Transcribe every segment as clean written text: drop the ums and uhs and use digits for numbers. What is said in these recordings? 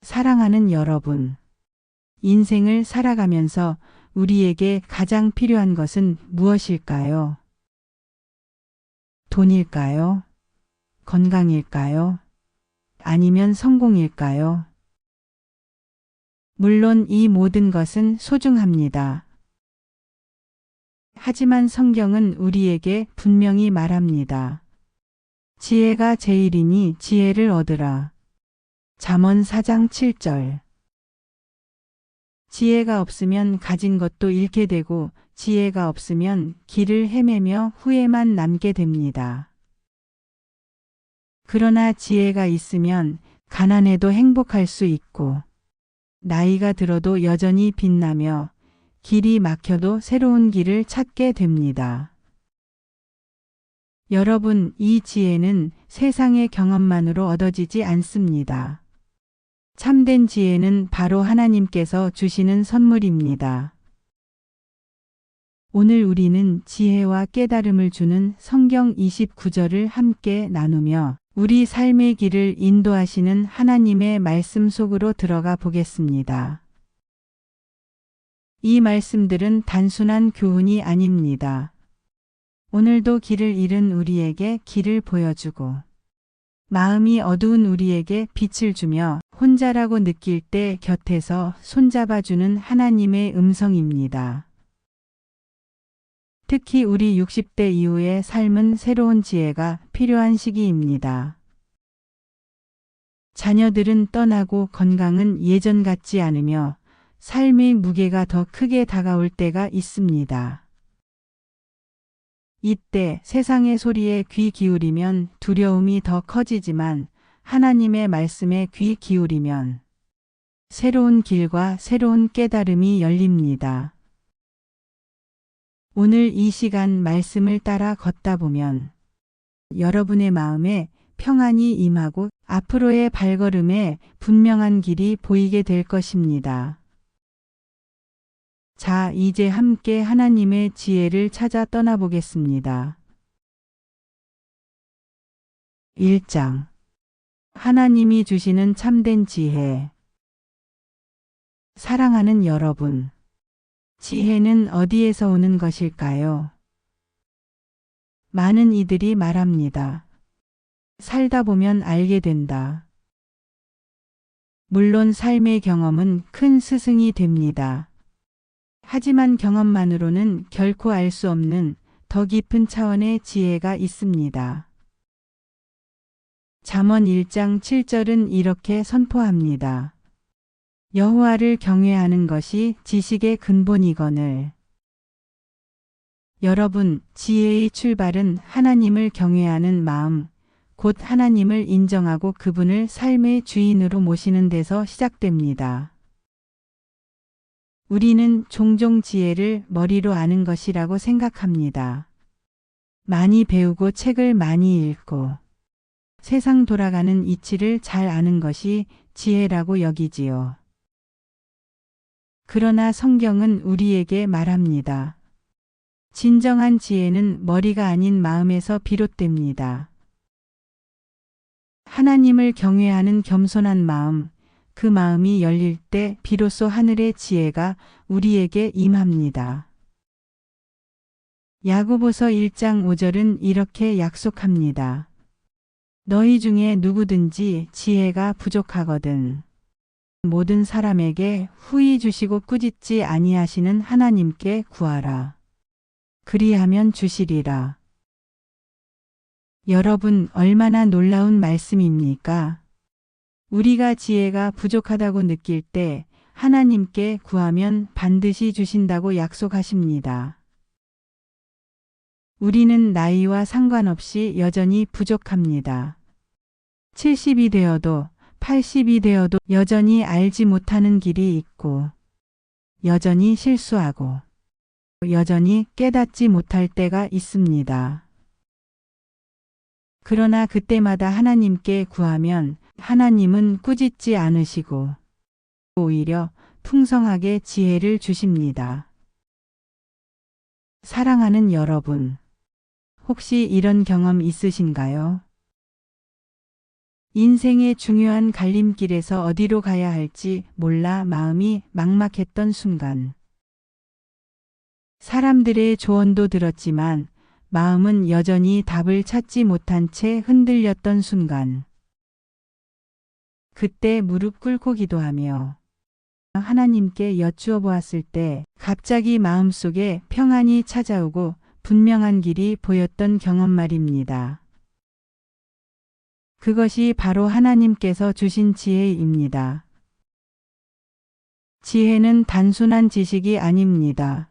사랑하는 여러분, 인생을 살아가면서 우리에게 가장 필요한 것은 무엇일까요? 돈일까요? 건강일까요? 아니면 성공일까요? 물론 이 모든 것은 소중합니다. 하지만 성경은 우리에게 분명히 말합니다. 지혜가 제일이니 지혜를 얻으라. 잠언 4장 7절. 지혜가 없으면 가진 것도 잃게 되고 지혜가 없으면 길을 헤매며 후회만 남게 됩니다. 그러나 지혜가 있으면 가난해도 행복할 수 있고 나이가 들어도 여전히 빛나며 길이 막혀도 새로운 길을 찾게 됩니다. 여러분, 이 지혜는 세상의 경험만으로 얻어지지 않습니다. 참된 지혜는 바로 하나님께서 주시는 선물입니다. 오늘 우리는 지혜와 깨달음을 주는 성경 29절을 함께 나누며 우리 삶의 길을 인도하시는 하나님의 말씀 속으로 들어가 보겠습니다. 이 말씀들은 단순한 교훈이 아닙니다. 오늘도 길을 잃은 우리에게 길을 보여주고 마음이 어두운 우리에게 빛을 주며 혼자라고 느낄 때 곁에서 손잡아주는 하나님의 음성입니다. 특히 우리 60대 이후의 삶은 새로운 지혜가 필요한 시기입니다. 자녀들은 떠나고 건강은 예전 같지 않으며 삶의 무게가 더 크게 다가올 때가 있습니다. 이때 세상의 소리에 귀 기울이면 두려움이 더 커지지만 하나님의 말씀에 귀 기울이면 새로운 길과 새로운 깨달음이 열립니다. 오늘 이 시간 말씀을 따라 걷다 보면 여러분의 마음에 평안이 임하고 앞으로의 발걸음에 분명한 길이 보이게 될 것입니다. 자, 이제 함께 하나님의 지혜를 찾아 떠나보겠습니다. 1장. 하나님이 주시는 참된 지혜. 사랑하는 여러분, 지혜는 어디에서 오는 것일까요? 많은 이들이 말합니다. 살다 보면 알게 된다. 물론 삶의 경험은 큰 스승이 됩니다. 하지만 경험만으로는 결코 알 수 없는 더 깊은 차원의 지혜가 있습니다. 잠언 1장 7절은 이렇게 선포합니다. 여호와를 경외하는 것이 지식의 근본이거늘. 여러분, 지혜의 출발은 하나님을 경외하는 마음, 곧 하나님을 인정하고 그분을 삶의 주인으로 모시는 데서 시작됩니다. 우리는 종종 지혜를 머리로 아는 것이라고 생각합니다. 많이 배우고 책을 많이 읽고 세상 돌아가는 이치를 잘 아는 것이 지혜라고 여기지요. 그러나 성경은 우리에게 말합니다. 진정한 지혜는 머리가 아닌 마음에서 비롯됩니다. 하나님을 경외하는 겸손한 마음, 그 마음이 열릴 때 비로소 하늘의 지혜가 우리에게 임합니다. 야고보서 1장 5절은 이렇게 약속합니다. 너희 중에 누구든지 지혜가 부족하거든 모든 사람에게 후히 주시고 꾸짖지 아니하시는 하나님께 구하라. 그리하면 주시리라. 여러분, 얼마나 놀라운 말씀입니까? 우리가 지혜가 부족하다고 느낄 때 하나님께 구하면 반드시 주신다고 약속하십니다. 우리는 나이와 상관없이 여전히 부족합니다. 70이 되어도 80이 되어도 여전히 알지 못하는 길이 있고 여전히 실수하고 여전히 깨닫지 못할 때가 있습니다. 그러나 그때마다 하나님께 구하면 하나님은 꾸짖지 않으시고 오히려 풍성하게 지혜를 주십니다. 사랑하는 여러분, 혹시 이런 경험 있으신가요? 인생의 중요한 갈림길에서 어디로 가야 할지 몰라 마음이 막막했던 순간. 사람들의 조언도 들었지만 마음은 여전히 답을 찾지 못한 채 흔들렸던 순간. 그때 무릎 꿇고 기도하며 하나님께 여쭈어 보았을 때 갑자기 마음속에 평안이 찾아오고 분명한 길이 보였던 경험 말입니다. 그것이 바로 하나님께서 주신 지혜입니다. 지혜는 단순한 지식이 아닙니다.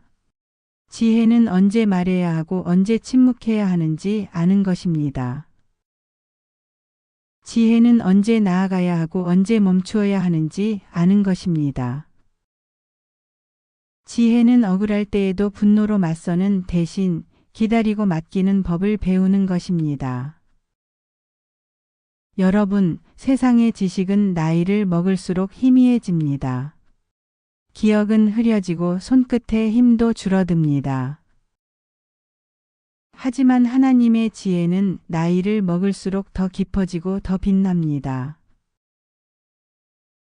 지혜는 언제 말해야 하고 언제 침묵해야 하는지 아는 것입니다. 지혜는 언제 나아가야 하고 언제 멈추어야 하는지 아는 것입니다. 지혜는 억울할 때에도 분노로 맞서는 대신 기다리고 맡기는 법을 배우는 것입니다. 여러분, 세상의 지식은 나이를 먹을수록 희미해집니다. 기억은 흐려지고 손끝의 힘도 줄어듭니다. 하지만 하나님의 지혜는 나이를 먹을수록 더 깊어지고 더 빛납니다.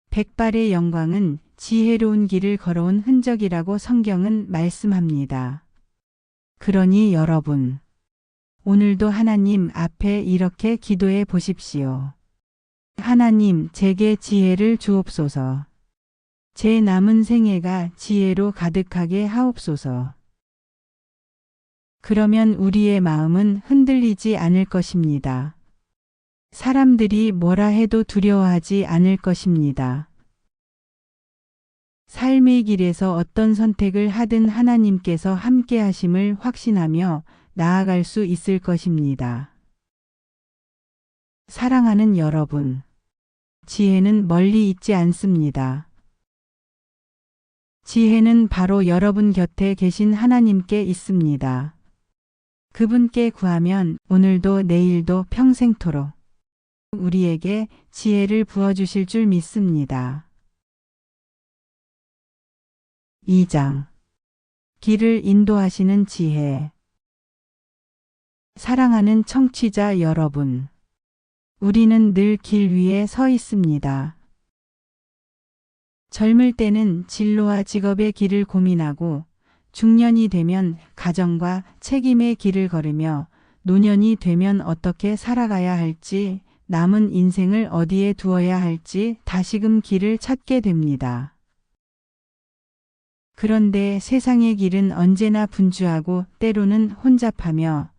백발의 영광은 지혜로운 길을 걸어온 흔적이라고 성경은 말씀합니다. 그러니 여러분, 오늘도 하나님 앞에 이렇게 기도해 보십시오. 하나님, 제게 지혜를 주옵소서. 제 남은 생애가 지혜로 가득하게 하옵소서. 그러면 우리의 마음은 흔들리지 않을 것입니다. 사람들이 뭐라 해도 두려워하지 않을 것입니다. 삶의 길에서 어떤 선택을 하든 하나님께서 함께 하심을 확신하며 나아갈 수 있을 것입니다. 사랑하는 여러분, 지혜는 멀리 있지 않습니다. 지혜는 바로 여러분 곁에 계신 하나님께 있습니다. 그분께 구하면 오늘도 내일도 평생토록 우리에게 지혜를 부어주실 줄 믿습니다. 2장. 길을 인도하시는 지혜. 사랑하는 청취자 여러분, 우리는 늘 길 위에 서 있습니다. 젊을 때는 진로와 직업의 길을 고민하고 중년이 되면 가정과 책임의 길을 걸으며 노년이 되면 어떻게 살아가야 할지, 남은 인생을 어디에 두어야 할지 다시금 길을 찾게 됩니다. 그런데 세상의 길은 언제나 분주하고 때로는 혼잡하며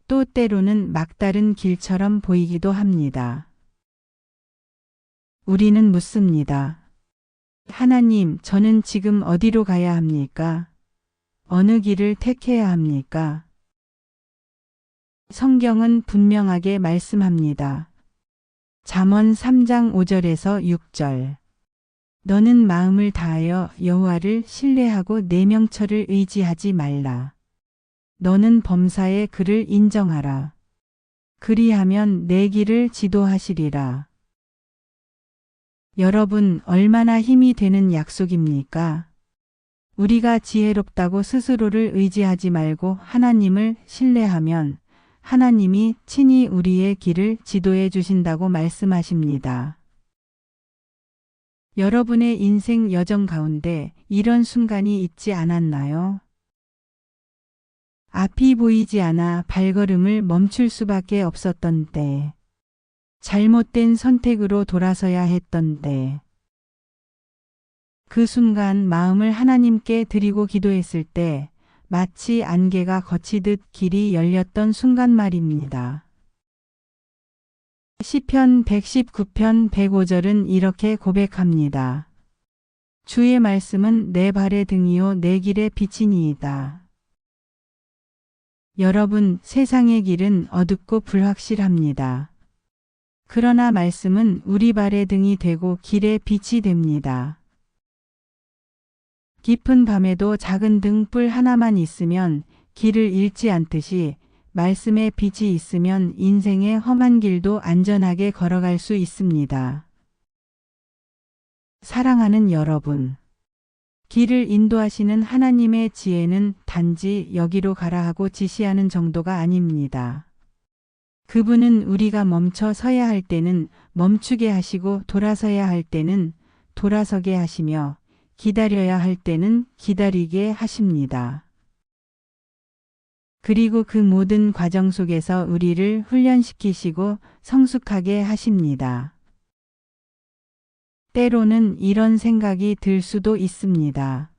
또 때로는 막다른 길처럼 보이기도 합니다. 우리는 묻습니다. 하나님, 저는 지금 어디로 가야 합니까? 어느 길을 택해야 합니까? 성경은 분명하게 말씀합니다. 잠언 3장 5절에서 6절. 너는 마음을 다하여 여호와를 신뢰하고 내 명철을 의지하지 말라. 너는 범사에 그를 인정하라. 그리하면 내 길을 지도하시리라. 여러분, 얼마나 힘이 되는 약속입니까? 우리가 지혜롭다고 스스로를 의지하지 말고 하나님을 신뢰하면 하나님이 친히 우리의 길을 지도해 주신다고 말씀하십니다. 여러분의 인생 여정 가운데 이런 순간이 있지 않았나요? 앞이 보이지 않아 발걸음을 멈출 수밖에 없었던 때, 잘못된 선택으로 돌아서야 했던 때, 그 순간 마음을 하나님께 드리고 기도했을 때 마치 안개가 걷히듯 길이 열렸던 순간 말입니다. 시편 119편 105절은 이렇게 고백합니다. 주의 말씀은 내 발의 등이요 내 길의 빛이니이다. 여러분, 세상의 길은 어둡고 불확실합니다. 그러나 말씀은 우리 발의 등이 되고 길의 빛이 됩니다. 깊은 밤에도 작은 등불 하나만 있으면 길을 잃지 않듯이 말씀의 빛이 있으면 인생의 험한 길도 안전하게 걸어갈 수 있습니다. 사랑하는 여러분, 길을 인도하시는 하나님의 지혜는 단지 여기로 가라 하고 지시하는 정도가 아닙니다. 그분은 우리가 멈춰 서야 할 때는 멈추게 하시고 돌아서야 할 때는 돌아서게 하시며 기다려야 할 때는 기다리게 하십니다. 그리고 그 모든 과정 속에서 우리를 훈련시키시고 성숙하게 하십니다. 때로는 이런 생각이 들 수도 있습니다.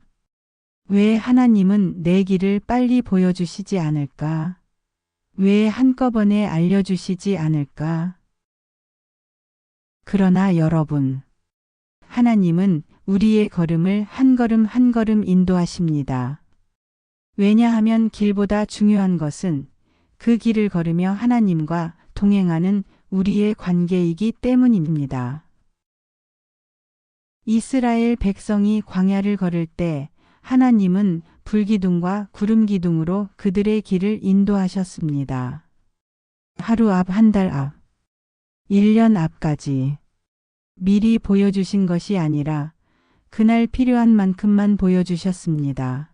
왜 하나님은 내 길을 빨리 보여주시지 않을까? 왜 한꺼번에 알려주시지 않을까? 그러나 여러분, 하나님은 우리의 걸음을 한 걸음 한 걸음 인도하십니다. 왜냐하면 길보다 중요한 것은 그 길을 걸으며 하나님과 동행하는 우리의 관계이기 때문입니다. 이스라엘 백성이 광야를 걸을 때 하나님은 불기둥과 구름기둥으로 그들의 길을 인도하셨습니다. 하루 앞, 한 달 앞, 1년 앞까지 미리 보여주신 것이 아니라 그날 필요한 만큼만 보여주셨습니다.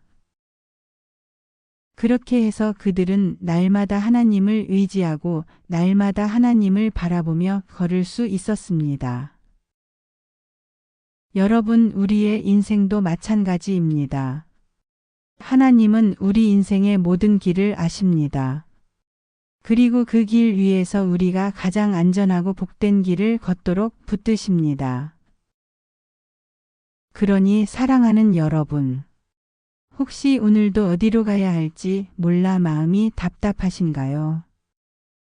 그렇게 해서 그들은 날마다 하나님을 의지하고 날마다 하나님을 바라보며 걸을 수 있었습니다. 여러분, 우리의 인생도 마찬가지입니다. 하나님은 우리 인생의 모든 길을 아십니다. 그리고 그 길 위에서 우리가 가장 안전하고 복된 길을 걷도록 붙드십니다. 그러니 사랑하는 여러분, 혹시 오늘도 어디로 가야 할지 몰라 마음이 답답하신가요?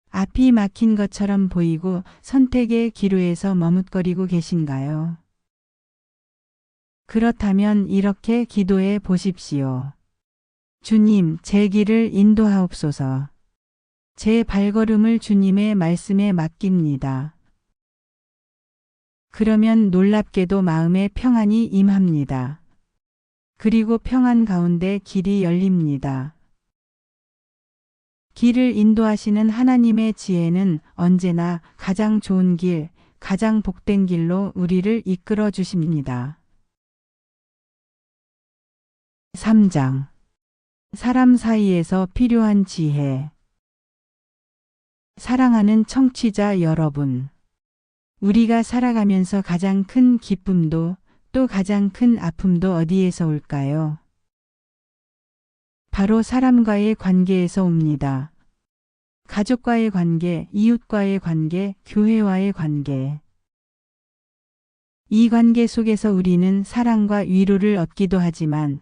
앞이 막힌 것처럼 보이고 선택의 기로에서 머뭇거리고 계신가요? 그렇다면 이렇게 기도해 보십시오. 주님, 제 길을 인도하옵소서. 제 발걸음을 주님의 말씀에 맡깁니다. 그러면 놀랍게도 마음에 평안이 임합니다. 그리고 평안 가운데 길이 열립니다. 길을 인도하시는 하나님의 지혜는 언제나 가장 좋은 길, 가장 복된 길로 우리를 이끌어 주십니다. 3장. 사람 사이에서 필요한 지혜. 사랑하는 청취자 여러분, 우리가 살아가면서 가장 큰 기쁨도 또 가장 큰 아픔도 어디에서 올까요? 바로 사람과의 관계에서 옵니다. 가족과의 관계, 이웃과의 관계, 교회와의 관계. 이 관계 속에서 우리는 사랑과 위로를 얻기도 하지만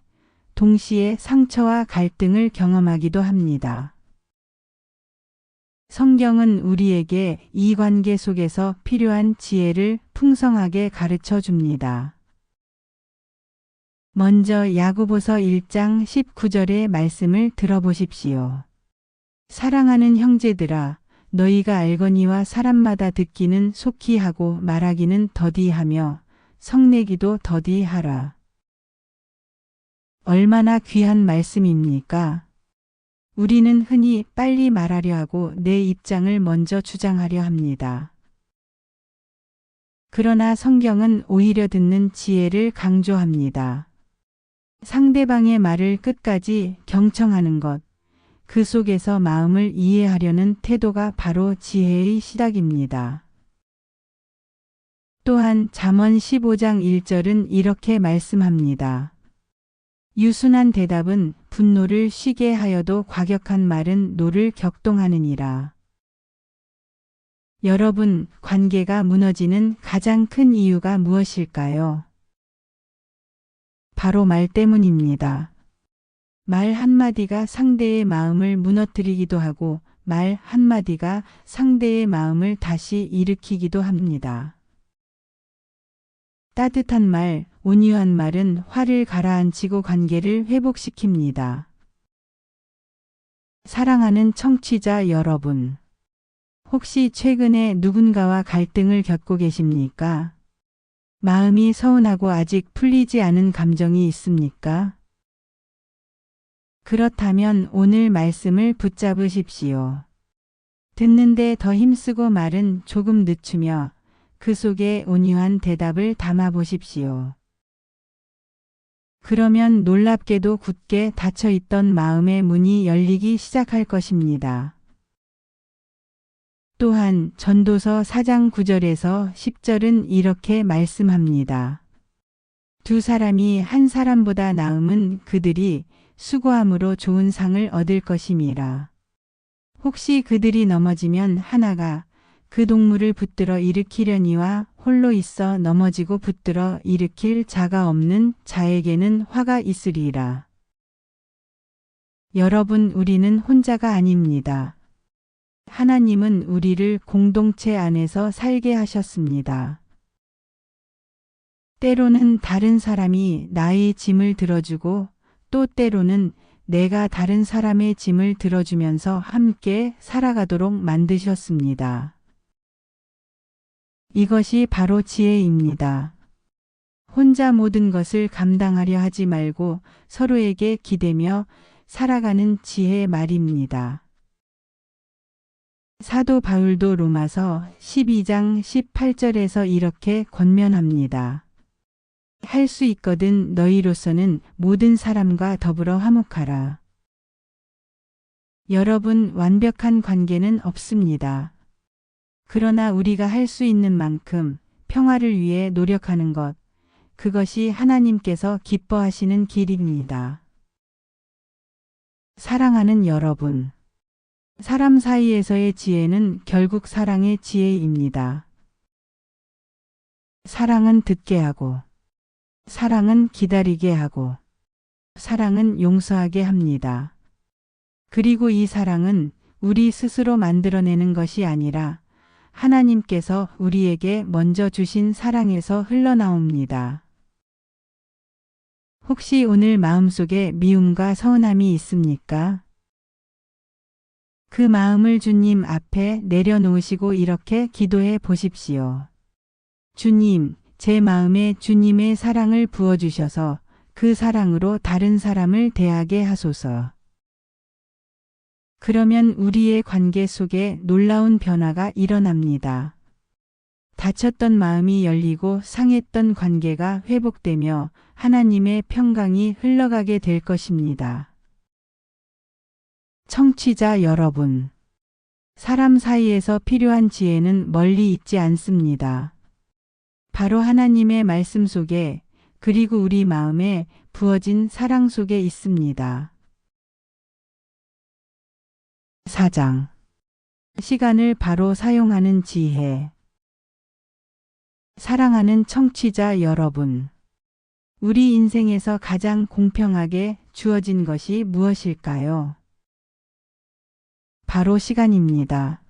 동시에 상처와 갈등을 경험하기도 합니다. 성경은 우리에게 이 관계 속에서 필요한 지혜를 풍성하게 가르쳐 줍니다. 먼저 야고보서 1장 19절의 말씀을 들어보십시오. 사랑하는 형제들아, 너희가 알거니와 사람마다 듣기는 속히 하고 말하기는 더디하며 성내기도 더디하라. 얼마나 귀한 말씀입니까? 우리는 흔히 빨리 말하려 하고 내 입장을 먼저 주장하려 합니다. 그러나 성경은 오히려 듣는 지혜를 강조합니다. 상대방의 말을 끝까지 경청하는 것, 그 속에서 마음을 이해하려는 태도가 바로 지혜의 시작입니다. 또한 잠언 15장 1절은 이렇게 말씀합니다. 유순한 대답은 분노를 쉬게 하여도 과격한 말은 노를 격동하느니라. 여러분, 관계가 무너지는 가장 큰 이유가 무엇일까요? 바로 말 때문입니다. 말 한마디가 상대의 마음을 무너뜨리기도 하고 말 한마디가 상대의 마음을 다시 일으키기도 합니다. 따뜻한 말, 온유한 말은 화를 가라앉히고 관계를 회복시킵니다. 사랑하는 청취자 여러분, 혹시 최근에 누군가와 갈등을 겪고 계십니까? 마음이 서운하고 아직 풀리지 않은 감정이 있습니까? 그렇다면 오늘 말씀을 붙잡으십시오. 듣는데 더 힘쓰고 말은 조금 늦추며 그 속에 온유한 대답을 담아 보십시오. 그러면 놀랍게도 굳게 닫혀 있던 마음의 문이 열리기 시작할 것입니다. 또한 전도서 4장 9절에서 10절은 이렇게 말씀합니다. 두 사람이 한 사람보다 나음은 그들이 수고함으로 좋은 상을 얻을 것임이라. 혹시 그들이 넘어지면 하나가 그 동물을 붙들어 일으키려니와 홀로 있어 넘어지고 붙들어 일으킬 자가 없는 자에게는 화가 있으리라. 여러분, 우리는 혼자가 아닙니다. 하나님은 우리를 공동체 안에서 살게 하셨습니다. 때로는 다른 사람이 나의 짐을 들어주고 또 때로는 내가 다른 사람의 짐을 들어주면서 함께 살아가도록 만드셨습니다. 이것이 바로 지혜입니다. 혼자 모든 것을 감당하려 하지 말고 서로에게 기대며 살아가는 지혜 말입니다. 사도 바울도 로마서 12장 18절에서 이렇게 권면합니다. 할 수 있거든 너희로서는 모든 사람과 더불어 화목하라. 여러분, 완벽한 관계는 없습니다. 그러나 우리가 할 수 있는 만큼 평화를 위해 노력하는 것, 그것이 하나님께서 기뻐하시는 길입니다. 사랑하는 여러분, 사람 사이에서의 지혜는 결국 사랑의 지혜입니다. 사랑은 듣게 하고, 사랑은 기다리게 하고, 사랑은 용서하게 합니다. 그리고 이 사랑은 우리 스스로 만들어내는 것이 아니라 하나님께서 우리에게 먼저 주신 사랑에서 흘러나옵니다. 혹시 오늘 마음속에 미움과 서운함이 있습니까? 그 마음을 주님 앞에 내려놓으시고 이렇게 기도해 보십시오. 주님, 제 마음에 주님의 사랑을 부어주셔서 그 사랑으로 다른 사람을 대하게 하소서. 그러면 우리의 관계 속에 놀라운 변화가 일어납니다. 다쳤던 마음이 열리고 상했던 관계가 회복되며 하나님의 평강이 흘러가게 될 것입니다. 청취자 여러분, 사람 사이에서 필요한 지혜는 멀리 있지 않습니다. 바로 하나님의 말씀 속에, 그리고 우리 마음에 부어진 사랑 속에 있습니다. 4장. 시간을 바로 사용하는 지혜. 사랑하는 청취자 여러분, 우리 인생에서 가장 공평하게 주어진 것이 무엇일까요? 바로 시간입니다.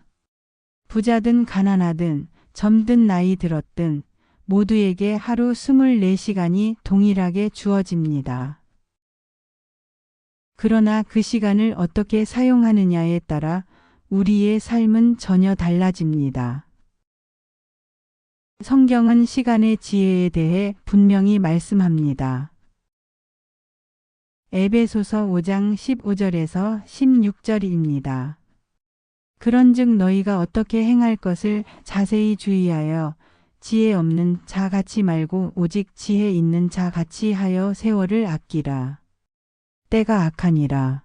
부자든 가난하든 젊든 나이 들었든 모두에게 하루 24시간이 동일하게 주어집니다. 그러나 그 시간을 어떻게 사용하느냐에 따라 우리의 삶은 전혀 달라집니다. 성경은 시간의 지혜에 대해 분명히 말씀합니다. 에베소서 5장 15절에서 16절입니다. 그런즉 너희가 어떻게 행할 것을 자세히 주의하여 지혜 없는 자 같이 말고 오직 지혜 있는 자 같이 하여 세월을 아끼라. 때가 악하니라.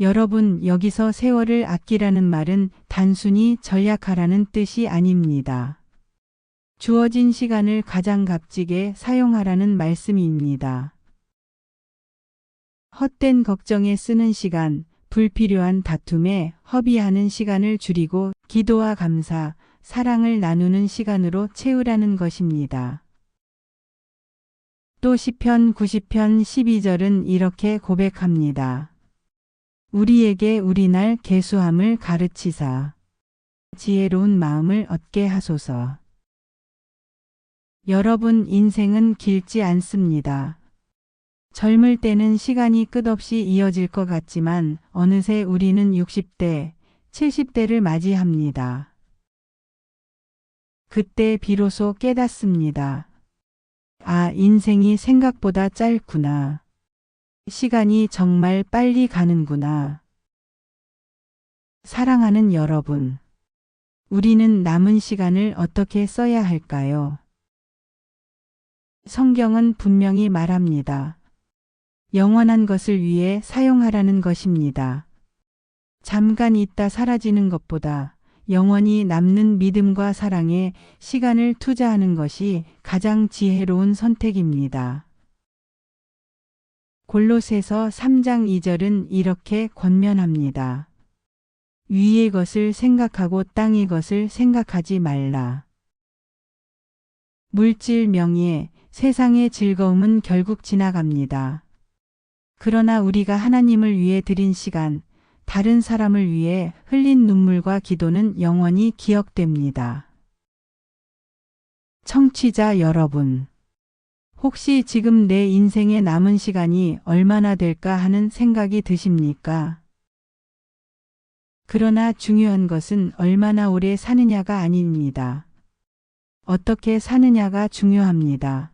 여러분, 여기서 세월을 아끼라는 말은 단순히 전략하라는 뜻이 아닙니다. 주어진 시간을 가장 값지게 사용하라는 말씀입니다. 헛된 걱정에 쓰는 시간, 불필요한 다툼에 허비하는 시간을 줄이고 기도와 감사, 사랑을 나누는 시간으로 채우라는 것입니다. 또 시편 90편 12절은 이렇게 고백합니다. 우리에게 우리날 계수함을 가르치사 지혜로운 마음을 얻게 하소서. 여러분, 인생은 길지 않습니다. 젊을 때는 시간이 끝없이 이어질 것 같지만 어느새 우리는 60대, 70대를 맞이합니다. 그때 비로소 깨닫습니다. 아, 인생이 생각보다 짧구나. 시간이 정말 빨리 가는구나. 사랑하는 여러분, 우리는 남은 시간을 어떻게 써야 할까요? 성경은 분명히 말합니다. 영원한 것을 위해 사용하라는 것입니다. 잠깐 있다 사라지는 것보다 영원히 남는 믿음과 사랑에 시간을 투자하는 것이 가장 지혜로운 선택입니다. 골로새서 3장 2절은 이렇게 권면합니다. 위의 것을 생각하고 땅의 것을 생각하지 말라. 물질 명예, 세상의 즐거움은 결국 지나갑니다. 그러나 우리가 하나님을 위해 드린 시간, 다른 사람을 위해 흘린 눈물과 기도는 영원히 기억됩니다. 청취자 여러분, 혹시 지금 내 인생에 남은 시간이 얼마나 될까 하는 생각이 드십니까? 그러나 중요한 것은 얼마나 오래 사느냐가 아닙니다. 어떻게 사느냐가 중요합니다.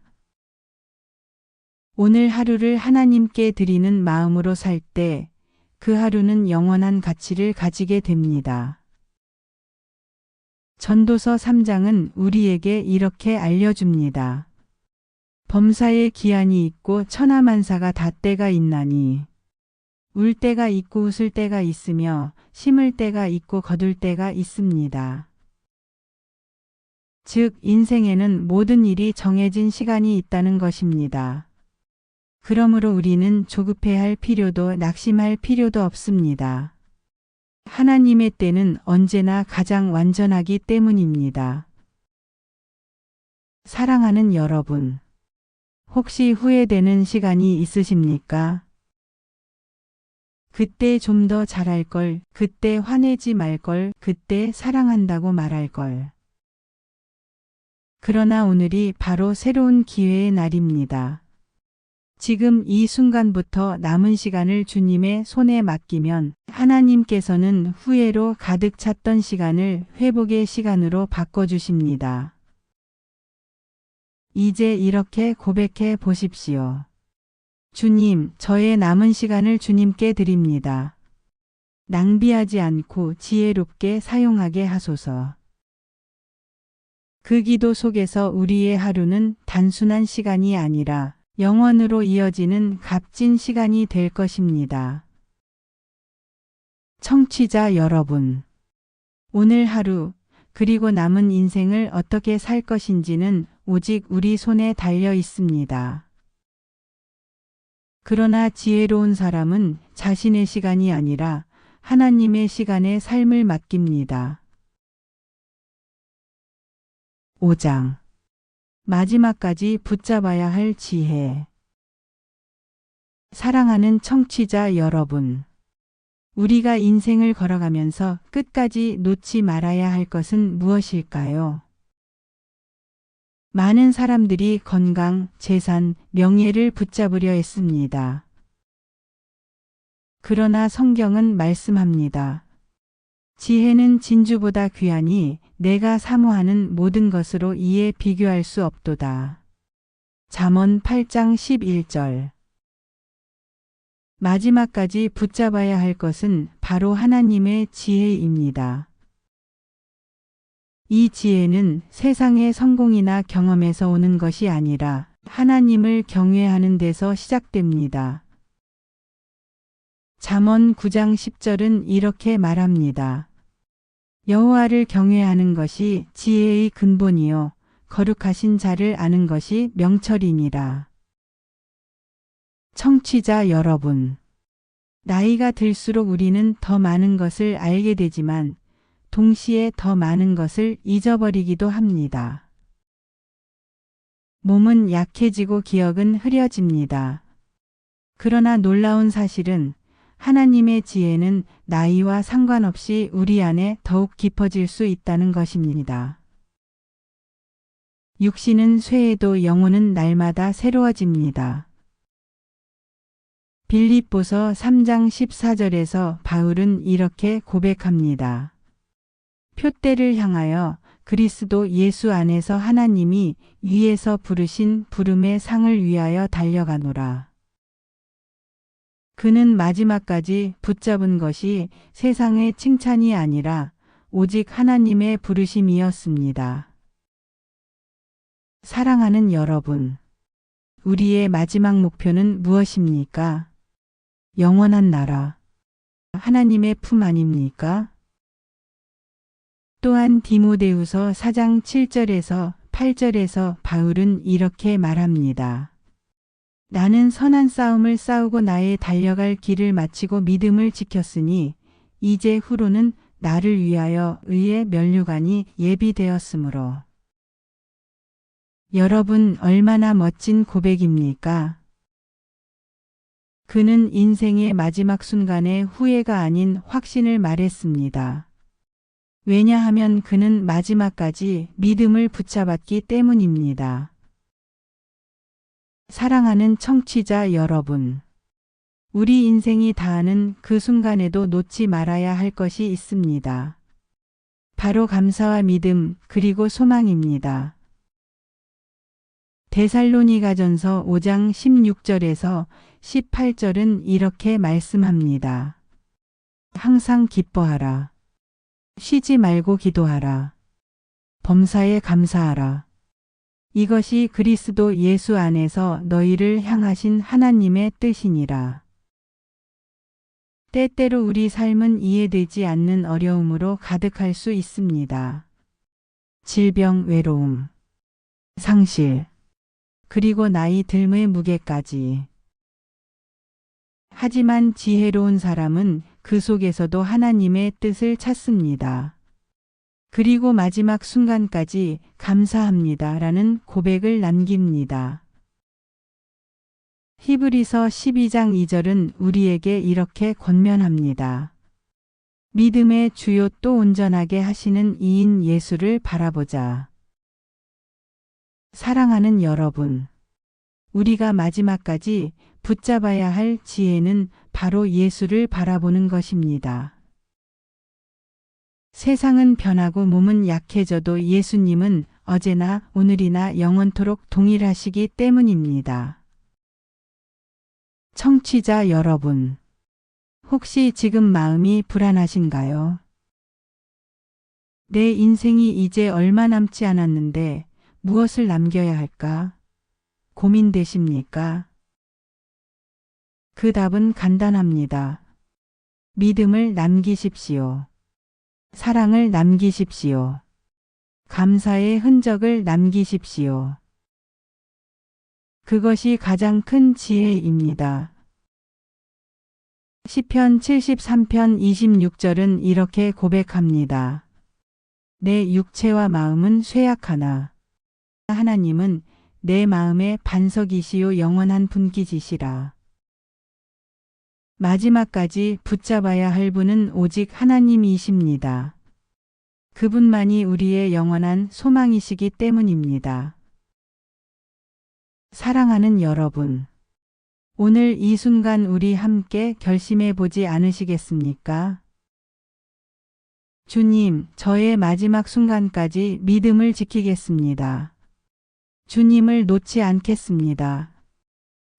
오늘 하루를 하나님께 드리는 마음으로 살 때 그 하루는 영원한 가치를 가지게 됩니다. 전도서 3장은 우리에게 이렇게 알려줍니다. 범사에 기한이 있고 천하만사가 다 때가 있나니 울 때가 있고 웃을 때가 있으며 심을 때가 있고 거둘 때가 있습니다. 즉 인생에는 모든 일이 정해진 시간이 있다는 것입니다. 그러므로 우리는 조급해할 필요도 낙심할 필요도 없습니다. 하나님의 때는 언제나 가장 완전하기 때문입니다. 사랑하는 여러분, 혹시 후회되는 시간이 있으십니까? 그때 좀 더 잘할 걸, 그때 화내지 말 걸, 그때 사랑한다고 말할 걸. 그러나 오늘이 바로 새로운 기회의 날입니다. 지금 이 순간부터 남은 시간을 주님의 손에 맡기면 하나님께서는 후회로 가득 찼던 시간을 회복의 시간으로 바꿔주십니다. 이제 이렇게 고백해 보십시오. 주님, 저의 남은 시간을 주님께 드립니다. 낭비하지 않고 지혜롭게 사용하게 하소서. 그 기도 속에서 우리의 하루는 단순한 시간이 아니라 영원으로 이어지는 값진 시간이 될 것입니다. 청취자 여러분, 오늘 하루 그리고 남은 인생을 어떻게 살 것인지는 오직 우리 손에 달려 있습니다. 그러나 지혜로운 사람은 자신의 시간이 아니라 하나님의 시간에 삶을 맡깁니다. 5장 마지막까지 붙잡아야 할 지혜. 사랑하는 청취자 여러분, 우리가 인생을 걸어가면서 끝까지 놓지 말아야 할 것은 무엇일까요? 많은 사람들이 건강, 재산, 명예를 붙잡으려 했습니다. 그러나 성경은 말씀합니다. 지혜는 진주보다 귀하니 내가 사모하는 모든 것으로 이에 비교할 수 없도다. 잠언 8장 11절. 마지막까지 붙잡아야 할 것은 바로 하나님의 지혜입니다. 이 지혜는 세상의 성공이나 경험에서 오는 것이 아니라 하나님을 경외하는 데서 시작됩니다. 잠언 9장 10절은 이렇게 말합니다. 여호와를 경외하는 것이 지혜의 근본이요 거룩하신 자를 아는 것이 명철이니라. 청취자 여러분, 나이가 들수록 우리는 더 많은 것을 알게 되지만 동시에 더 많은 것을 잊어버리기도 합니다. 몸은 약해지고 기억은 흐려집니다. 그러나 놀라운 사실은 하나님의 지혜는 나이와 상관없이 우리 안에 더욱 깊어질 수 있다는 것입니다. 육신은 쇠해도 영혼은 날마다 새로워집니다. 빌립보서 3장 14절에서 바울은 이렇게 고백합니다. 표대를 향하여 그리스도 예수 안에서 하나님이 위에서 부르신 부름의 상을 위하여 달려가노라. 그는 마지막까지 붙잡은 것이 세상의 칭찬이 아니라 오직 하나님의 부르심이었습니다. 사랑하는 여러분, 우리의 마지막 목표는 무엇입니까? 영원한 나라, 하나님의 품 아닙니까? 또한 디모데후서 4장 7절에서 8절에서 바울은 이렇게 말합니다. 나는 선한 싸움을 싸우고 나의 달려갈 길을 마치고 믿음을 지켰으니 이제 후로는 나를 위하여 의의 면류관이 예비되었으므로. 여러분, 얼마나 멋진 고백입니까? 그는 인생의 마지막 순간에 후회가 아닌 확신을 말했습니다. 왜냐하면 그는 마지막까지 믿음을 붙잡았기 때문입니다. 사랑하는 청취자 여러분, 우리 인생이 다하는 그 순간에도 놓지 말아야 할 것이 있습니다. 바로 감사와 믿음 그리고 소망입니다. 데살로니가전서 5장 16절에서 18절은 이렇게 말씀합니다. 항상 기뻐하라. 쉬지 말고 기도하라. 범사에 감사하라. 이것이 그리스도 예수 안에서 너희를 향하신 하나님의 뜻이니라. 때때로 우리 삶은 이해되지 않는 어려움으로 가득할 수 있습니다. 질병, 외로움, 상실, 그리고 나이 들음의 무게까지. 하지만 지혜로운 사람은 그 속에서도 하나님의 뜻을 찾습니다. 그리고 마지막 순간까지 감사합니다 라는 고백을 남깁니다. 히브리서 12장 2절은 우리에게 이렇게 권면합니다. 믿음의 주요 또 온전하게 하시는 이인 예수를 바라보자. 사랑하는 여러분, 우리가 마지막까지 붙잡아야 할 지혜는 바로 예수를 바라보는 것입니다. 세상은 변하고 몸은 약해져도 예수님은 어제나 오늘이나 영원토록 동일하시기 때문입니다. 청취자 여러분, 혹시 지금 마음이 불안하신가요? 내 인생이 이제 얼마 남지 않았는데 무엇을 남겨야 할까? 고민되십니까? 그 답은 간단합니다. 믿음을 남기십시오. 사랑을 남기십시오. 감사의 흔적을 남기십시오. 그것이 가장 큰 지혜입니다. 시편 73편 26절은 이렇게 고백합니다. 내 육체와 마음은 쇠약하나 하나님은 내 마음의 반석이시요 영원한 분깃이시라. 마지막까지 붙잡아야 할 분은 오직 하나님이십니다. 그분만이 우리의 영원한 소망이시기 때문입니다. 사랑하는 여러분, 오늘 이 순간 우리 함께 결심해 보지 않으시겠습니까? 주님, 저의 마지막 순간까지 믿음을 지키겠습니다. 주님을 놓지 않겠습니다.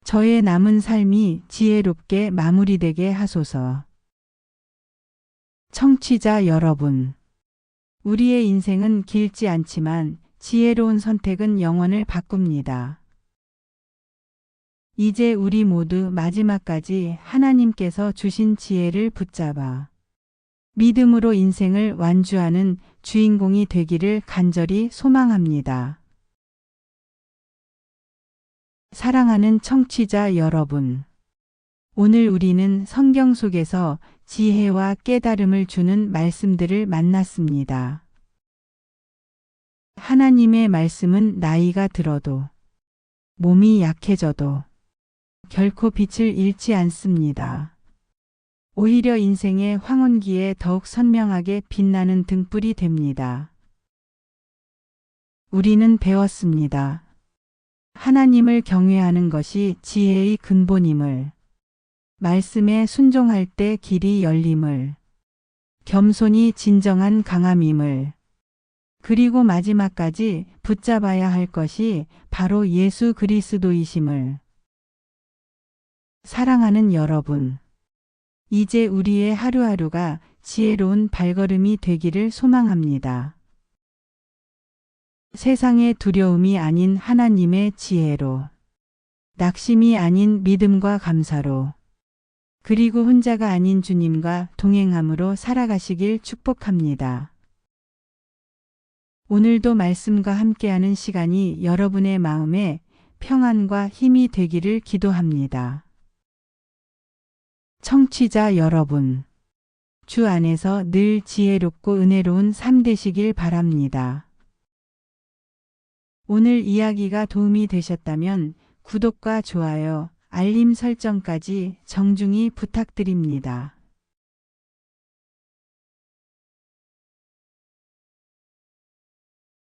저의 남은 삶이 지혜롭게 마무리되게 하소서. 청취자 여러분, 우리의 인생은 길지 않지만 지혜로운 선택은 영혼을 바꿉니다. 이제 우리 모두 마지막까지 하나님께서 주신 지혜를 붙잡아 믿음으로 인생을 완주하는 주인공이 되기를 간절히 소망합니다. 사랑하는 청취자 여러분, 오늘 우리는 성경 속에서 지혜와 깨달음을 주는 말씀들을 만났습니다. 하나님의 말씀은 나이가 들어도 몸이 약해져도 결코 빛을 잃지 않습니다. 오히려 인생의 황혼기에 더욱 선명하게 빛나는 등불이 됩니다. 우리는 배웠습니다. 하나님을 경외하는 것이 지혜의 근본임을, 말씀에 순종할 때 길이 열림을, 겸손이 진정한 강함임을, 그리고 마지막까지 붙잡아야 할 것이 바로 예수 그리스도이심을. 사랑하는 여러분, 이제 우리의 하루하루가 지혜로운 발걸음이 되기를 소망합니다. 세상의 두려움이 아닌 하나님의 지혜로, 낙심이 아닌 믿음과 감사로, 그리고 혼자가 아닌 주님과 동행함으로 살아가시길 축복합니다. 오늘도 말씀과 함께하는 시간이 여러분의 마음에 평안과 힘이 되기를 기도합니다. 청취자 여러분, 주 안에서 늘 지혜롭고 은혜로운 삶 되시길 바랍니다. 오늘 이야기가 도움이 되셨다면 구독과 좋아요, 알림 설정까지 정중히 부탁드립니다.